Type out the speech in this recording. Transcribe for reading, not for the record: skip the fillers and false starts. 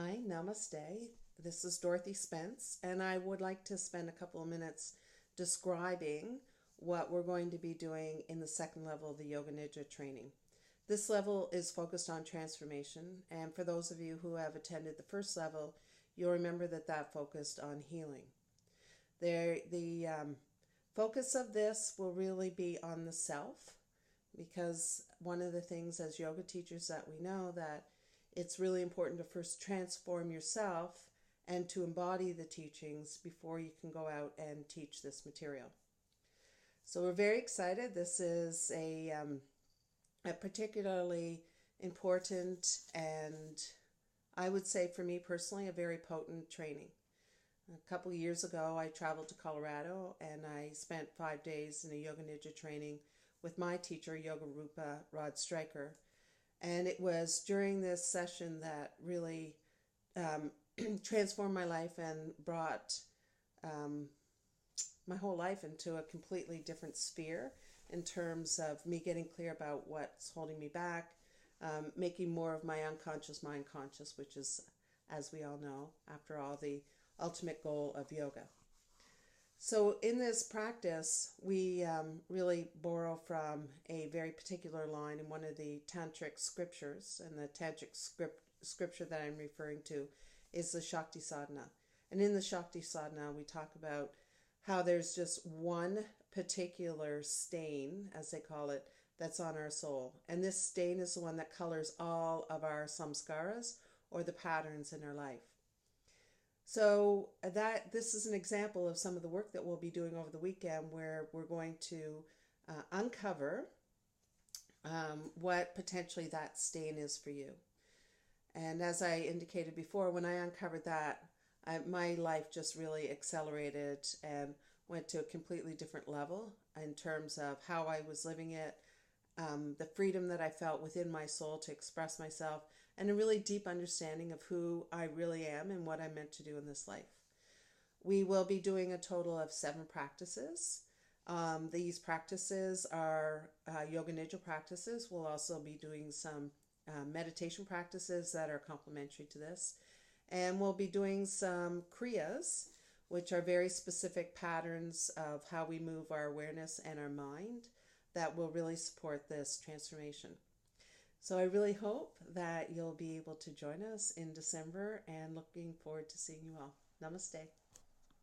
Hi, namaste. This is Dorothy Spence, and I would like to spend a couple of minutes describing what we're going to be doing in the second level of the Yoga Nidra training. This level is focused on transformation, and for those of you who have attended the first level, you'll remember that focused on healing. The focus of this will really be on the self, because one of the things as yoga teachers that we know that it's really important to first transform yourself and to embody the teachings before you can go out and teach this material. So we're very excited. This is a particularly important and I would say for me personally a very potent training. A couple of years ago I traveled to Colorado and I spent 5 days in a Yoga Nidra training with my teacher, Yoga Rupa Rod Stryker. And it was during this session that really transformed my life and brought my whole life into a completely different sphere in terms of me getting clear about what's holding me back, making more of my unconscious mind conscious, which is, as we all know, after all, the ultimate goal of yoga. So in this practice, we really borrow from a very particular line in one of the tantric scriptures, and the tantric scripture that I'm referring to is the Shakti Sadhana. And in the Shakti Sadhana, we talk about how there's just one particular stain, as they call it, that's on our soul. And this stain is the one that colors all of our samskaras, or the patterns in our life. So this is an example of some of the work that we'll be doing over the weekend, where we're going to uncover what potentially that stain is for you. And as I indicated before, when I uncovered that, my life just really accelerated and went to a completely different level in terms of how I was living it, the freedom that I felt within my soul to express myself, and a really deep understanding of who I really am and what I'm meant to do in this life. We will be doing a total of 7 practices. These practices are Yoga Nidra practices. We'll also be doing some meditation practices that are complementary to this. And we'll be doing some kriyas, which are very specific patterns of how we move our awareness and our mind that will really support this transformation. So I really hope that you'll be able to join us in December, and looking forward to seeing you all. Namaste.